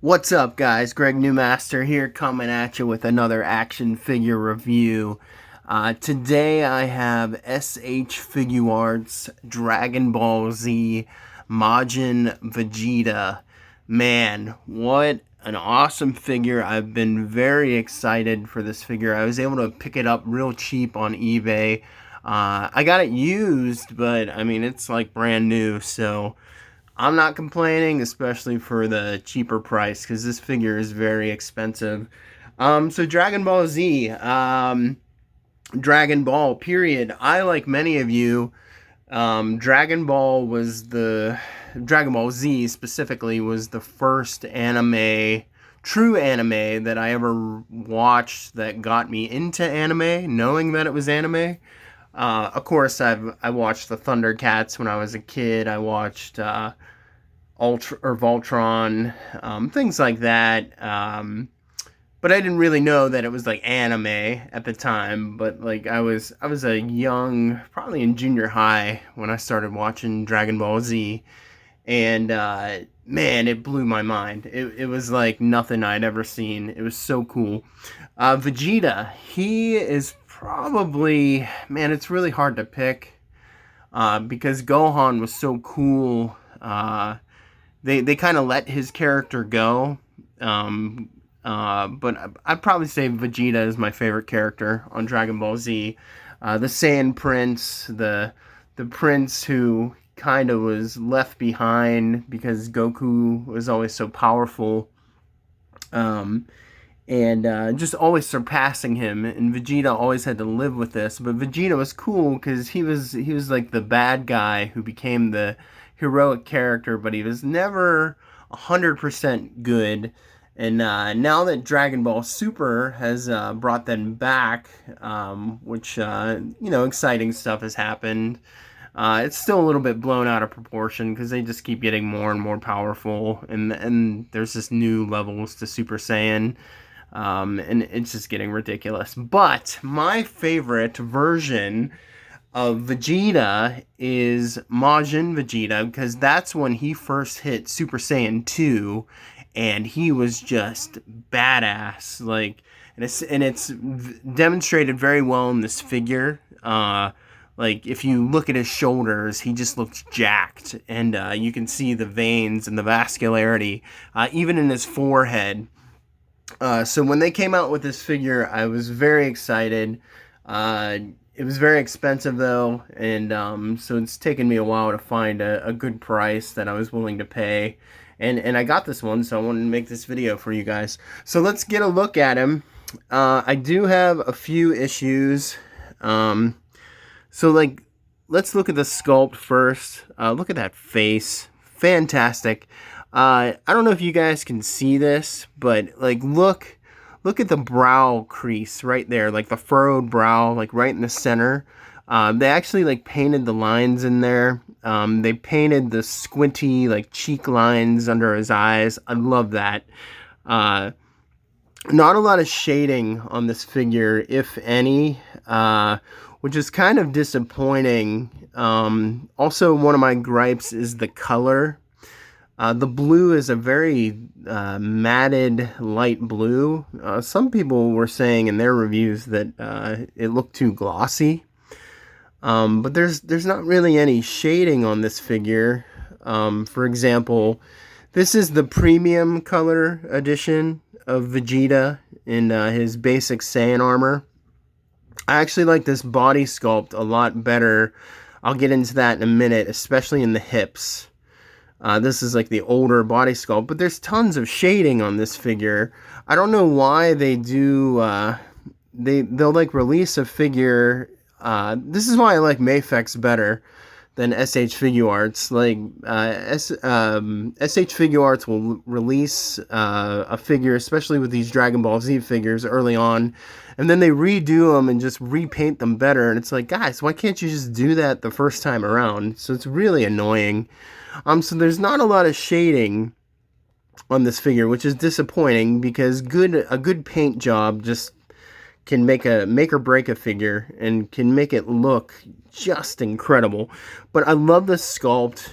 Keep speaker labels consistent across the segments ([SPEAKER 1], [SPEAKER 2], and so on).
[SPEAKER 1] What's up, guys? Greg Newmaster here, coming at you with another action figure review. Today I have SH Figuarts Dragon Ball Z Majin Vegeta. Man, what an awesome figure. I've been very excited for this figure. I was able to pick it up real cheap on eBay. I got it used, but I mean, it's like brand new, so I'm not complaining, especially for the cheaper price, because this figure is very expensive. So Dragon Ball Z, Dragon Ball, period. I, like many of you, Dragon Ball Dragon Ball Z specifically was the first true anime that I ever watched that got me into anime, knowing that it was anime. Of course, I watched the Thundercats when I was a kid. I watched Ultra or Voltron, things like that. But I didn't really know that it was like anime at the time. But like I was a young, probably in junior high when I started watching Dragon Ball Z, and man, it blew my mind. It was like nothing I'd ever seen. It was so cool. Vegeta, he is probably, man, it's really hard to pick because Gohan was so cool. They kind of let his character go. But I'd probably say Vegeta is my favorite character on Dragon Ball Z. The Saiyan Prince, the prince who kind of was left behind because Goku was always so powerful. Um, and just always surpassing him, and Vegeta always had to live with this. But Vegeta was cool because he was like the bad guy who became the heroic character, but he was never 100% good. And now that Dragon Ball Super has brought them back, which exciting stuff has happened. It's still a little bit blown out of proportion because they just keep getting more and more powerful, and there's just new levels to Super Saiyan. And it's just getting ridiculous. But my favorite version of Vegeta is Majin Vegeta, because that's when he first hit Super Saiyan 2, and he was just badass. Like, and it's demonstrated very well in this figure. Like, if you look at his shoulders, he just looks jacked, and you can see the veins and the vascularity, even in his forehead. So when they came out with this figure, I was very excited. It was very expensive though, and so it's taken me a while to find a good price that I was willing to pay. And I got this one, so I wanted to make this video for you guys. So let's get a look at him. I do have a few issues. So like, let's look at the sculpt first. Look at that face. Fantastic. I don't know if you guys can see this, but like look at the brow crease right there, like the furrowed brow, like right in the center. They actually like painted the lines in there. They painted the squinty like cheek lines under his eyes. I love that. Not a lot of shading on this figure, if any, which is kind of disappointing. Also, one of my gripes is the color. The blue is a very matted light blue. Some people were saying in their reviews that it looked too glossy. But there's not really any shading on this figure. For example, this is the premium color edition of Vegeta in his basic Saiyan armor. I actually like this body sculpt a lot better. I'll get into that in a minute, especially in the hips. This is like the older body sculpt, but there's tons of shading on this figure. I don't know why they do, they'll like release a figure. This is why I like Mafex better than SH Figuarts. Like, SH Figuarts will release a figure, especially with these Dragon Ball Z figures early on, and then they redo them and just repaint them better. And it's like, guys, why can't you just do that the first time around? So it's really annoying. So there's not a lot of shading on this figure, which is disappointing because a good paint job just can make or break a figure and can make it look just incredible. But I love the sculpt.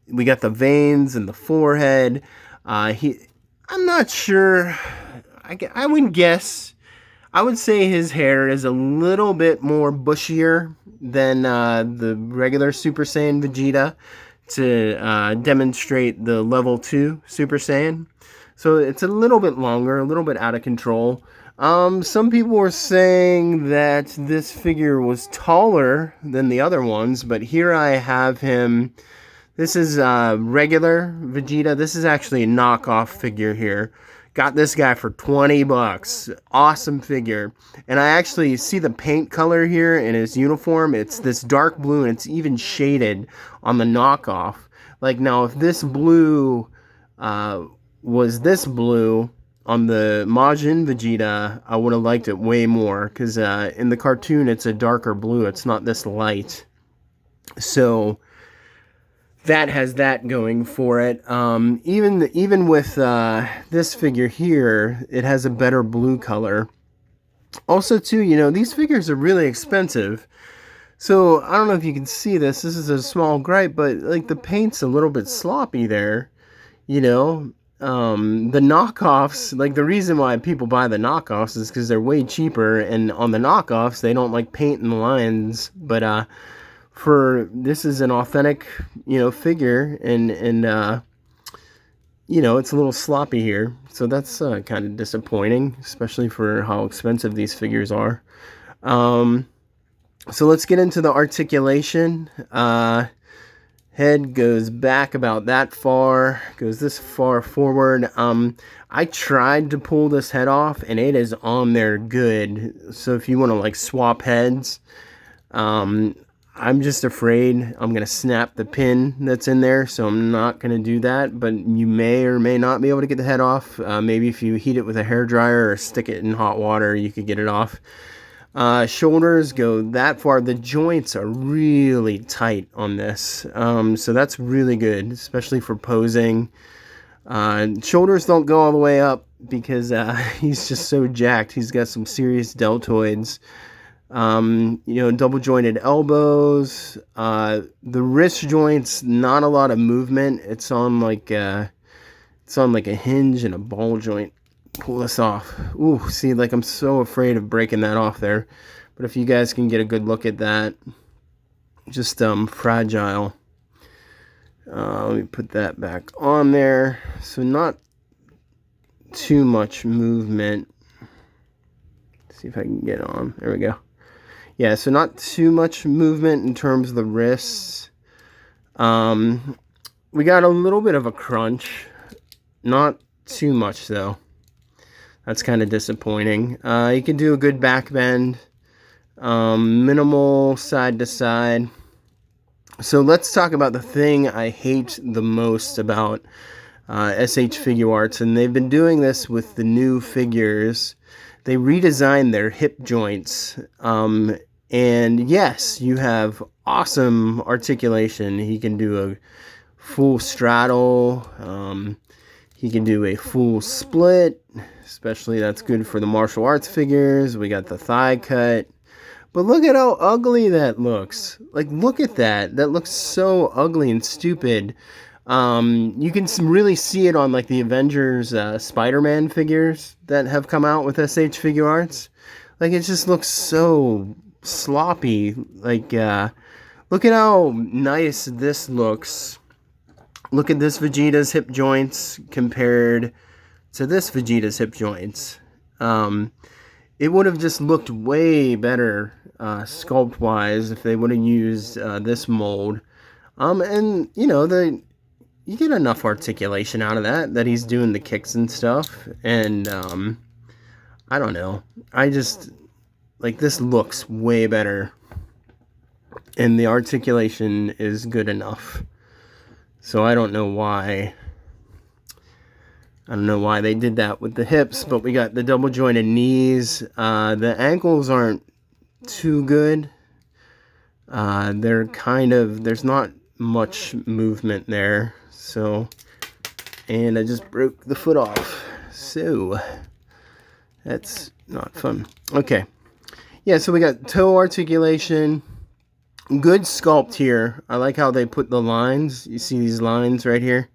[SPEAKER 1] We got the veins and the forehead. I'm not sure. I would guess. I would say his hair is a little bit more bushier than the regular Super Saiyan Vegeta to demonstrate the level 2 Super Saiyan. So it's a little bit longer, a little bit out of control. Some people were saying that this figure was taller than the other ones, but here I have him. This is regular Vegeta. This is actually a knockoff figure here. Got this guy for 20 bucks. Awesome figure. And I actually see the paint color here in his uniform. It's this dark blue, and it's even shaded on the knockoff. Like, now, if this blue was this blue on the Majin Vegeta, I would have liked it way more. Because in the cartoon, it's a darker blue. It's not this light. So that has that going for it. Even with this figure here, it has a better blue color. Also, too, you know, these figures are really expensive. So I don't know if you can see this. This is a small gripe, but like the paint's a little bit sloppy there. You know, the knockoffs, like the reason why people buy the knockoffs is because they're way cheaper, and on the knockoffs they don't like paint in the lines, but for this is an authentic, you know, figure, and you know, it's a little sloppy here, so that's kind of disappointing, especially for how expensive these figures are. So let's get into the articulation. Head goes back about that far, goes this far forward. I tried to pull this head off, and it is on there good. So if you want to like swap heads, I'm just afraid I'm going to snap the pin that's in there, so I'm not going to do that, but you may or may not be able to get the head off. Maybe if you heat it with a hairdryer or stick it in hot water, you could get it off. Shoulders go that far. The joints are really tight on this, so that's really good, especially for posing. Shoulders don't go all the way up because he's just so jacked. He's got some serious deltoids. You know, double jointed elbows. The wrist joints, not a lot of movement. It's on like a hinge and a ball joint. Pull this off. Ooh, see, like I'm so afraid of breaking that off there. But if you guys can get a good look at that, just fragile. Let me put that back on there. So not too much movement. Let's see if I can get on. There we go. Yeah, so not too much movement in terms of the wrists. We got a little bit of a crunch. Not too much, though. That's kind of disappointing. You can do a good back bend. Minimal side to side. So let's talk about the thing I hate the most about SH Figuarts. And they've been doing this with the new figures. They redesigned their hip joints. And yes, you have awesome articulation. He can do a full straddle. He can do a full split. Especially that's good for the martial arts figures. We got the thigh cut. But look at how ugly that looks. Like, look at that. That looks so ugly and stupid. You can really see it on like the Avengers Spider-Man figures that have come out with SH Figuarts. Like, it just looks so sloppy. Like, look at how nice this looks. Look at this Vegeta's hip joints compared to this Vegeta's hip joints. It would have just looked way better sculpt wise if they would have used this mold. And you know, you get enough articulation out of that he's doing the kicks and stuff. And I don't know, I just like, this looks way better, and the articulation is good enough. So I don't know why they did that with the hips, but we got the double jointed knees. The ankles aren't too good. There's not much movement there. So, and I just broke the foot off. So, that's not fun. Okay. Yeah, so we got toe articulation. Good sculpt here. I like how they put the lines. You see these lines right here?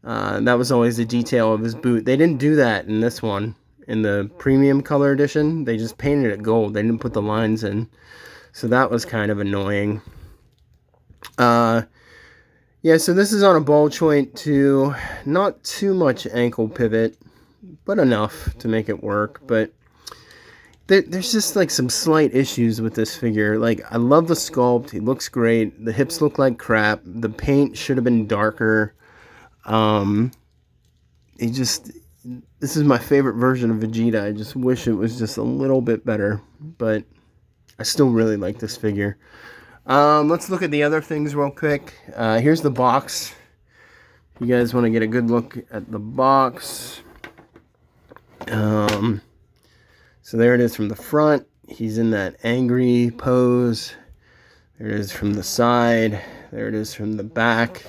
[SPEAKER 1] That was always the detail of his boot. They didn't do that in this one. In the premium color edition, they just painted it gold. They didn't put the lines in. So that was kind of annoying. Yeah, so this is on a ball joint too. Not too much ankle pivot, but enough to make it work. But there's just like some slight issues with this figure. Like, I love the sculpt. He looks great. The hips look like crap. The paint should have been darker. This is my favorite version of Vegeta. I just wish it was just a little bit better, but I still really like this figure. Let's look at the other things real quick. Here's the box. You guys want to get a good look at the box. So there it is from the front. He's in that angry pose. There it is from the side. There it is from the back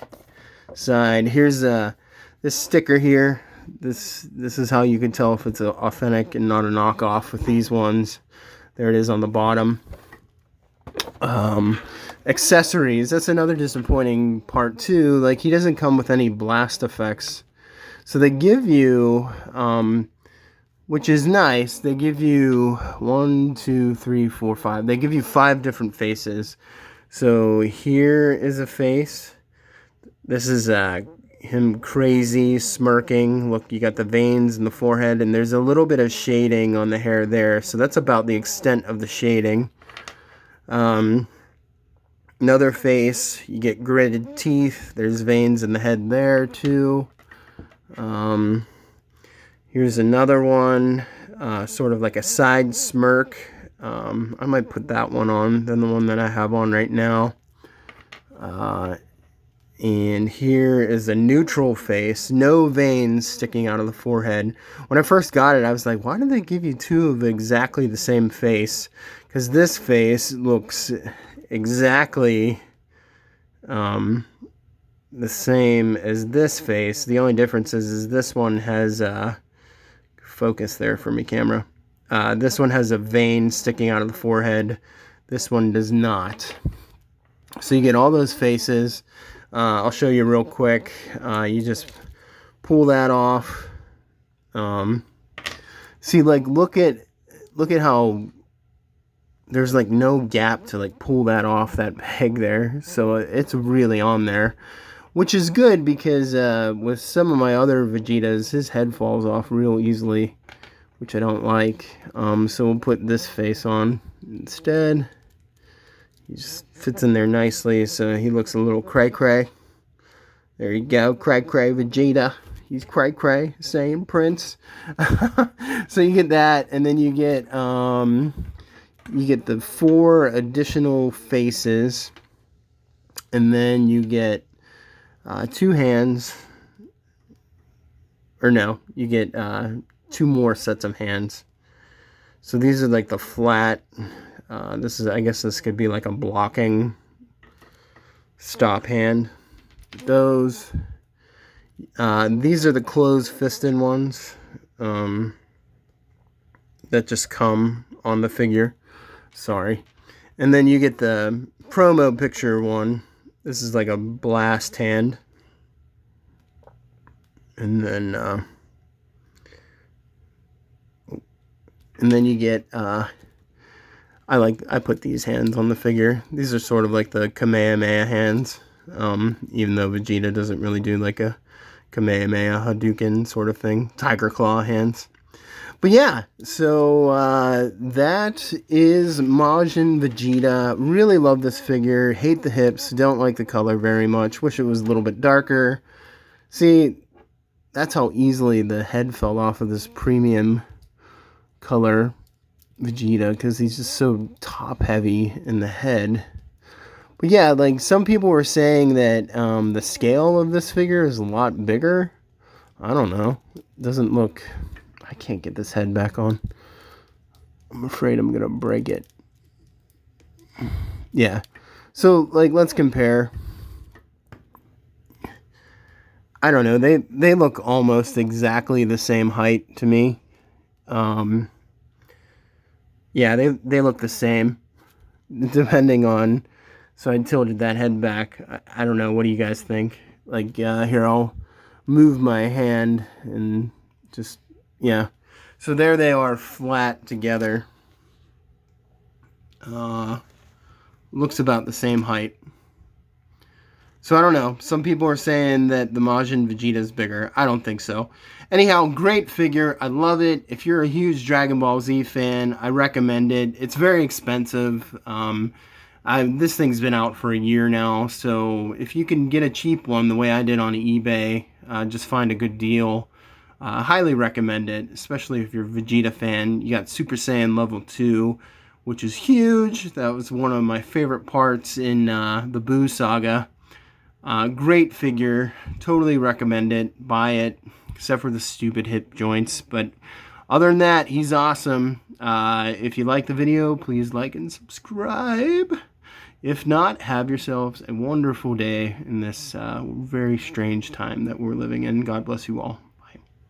[SPEAKER 1] side. Here's this sticker here. This is how you can tell if it's authentic and not a knockoff with these ones. There it is on the bottom. Accessories, that's another disappointing part too. Like, he doesn't come with any blast effects. So they give you, which is nice, they give you 1, 2, 3, 4, 5. They give you 5 different faces. So here is a face. This is him crazy, smirking. Look, you got the veins in the forehead, and there's a little bit of shading on the hair there. So that's about the extent of the shading. Another face, you get gritted teeth. There's veins in the head there too. Here's another one, sort of like a side smirk. I might put that one on than the one that I have on right now. And here is a neutral face, no veins sticking out of the forehead. When I first got it, I was like, why did they give you 2 of exactly the same face? Because this face looks exactly the same as this face. The only difference is this one has focus there for me, camera. This one has a vein sticking out of the forehead. This one does not. So you get all those faces. I'll show you real quick. You just pull that off. See, like, look at how there's like no gap to like pull that off, that peg there. So it's really on there, which is good because with some of my other Vegetas, his head falls off real easily, which I don't like. So we'll put this face on instead. He just fits in there nicely, so he looks a little cray-cray. There you go, cray-cray Vegeta. He's cray-cray, same Prince. So you get that, and then you get the 4 additional faces, and then you get 2 hands. Or no, you get 2 more sets of hands. So these are like the flat. I guess this could be like a blocking stop hand. These are the closed-fisted ones that just come on the figure. Sorry. And then you get the promo picture one. This is like a blast hand. And then you get I put these hands on the figure. These are sort of like the Kamehameha hands, even though Vegeta doesn't really do like a Kamehameha Hadouken sort of thing. Tiger Claw hands. But yeah, so that is Majin Vegeta. Really love this figure. Hate the hips. Don't like the color very much. Wish it was a little bit darker. See, that's how easily the head fell off of this premium color Vegeta, because he's just so top heavy in the head. But yeah, like, some people were saying that the scale of this figure is a lot bigger. I don't know. It doesn't look... I can't get this head back on. I'm afraid I'm gonna break it. Yeah. So, like, let's compare. I don't know. They look almost exactly the same height to me. Yeah, they look the same, depending on... So I tilted that head back. I don't know. What do you guys think? Like, here, I'll move my hand and just, yeah. So there they are, flat together. Looks about the same height. So I don't know. Some people are saying that the Majin Vegeta is bigger. I don't think so. Anyhow, great figure. I love it. If you're a huge Dragon Ball Z fan, I recommend it. It's very expensive. This thing's been out for a year now, so if you can get a cheap one the way I did on eBay, just find a good deal. Highly recommend it, especially if you're a Vegeta fan. You got Super Saiyan Level 2, which is huge. That was one of my favorite parts in the Buu saga. Great figure. Totally recommend it. Buy it, except for the stupid hip joints. But other than that, he's awesome. If you like the video, please like and subscribe. If not, have yourselves a wonderful day in this very strange time that we're living in. God bless you all.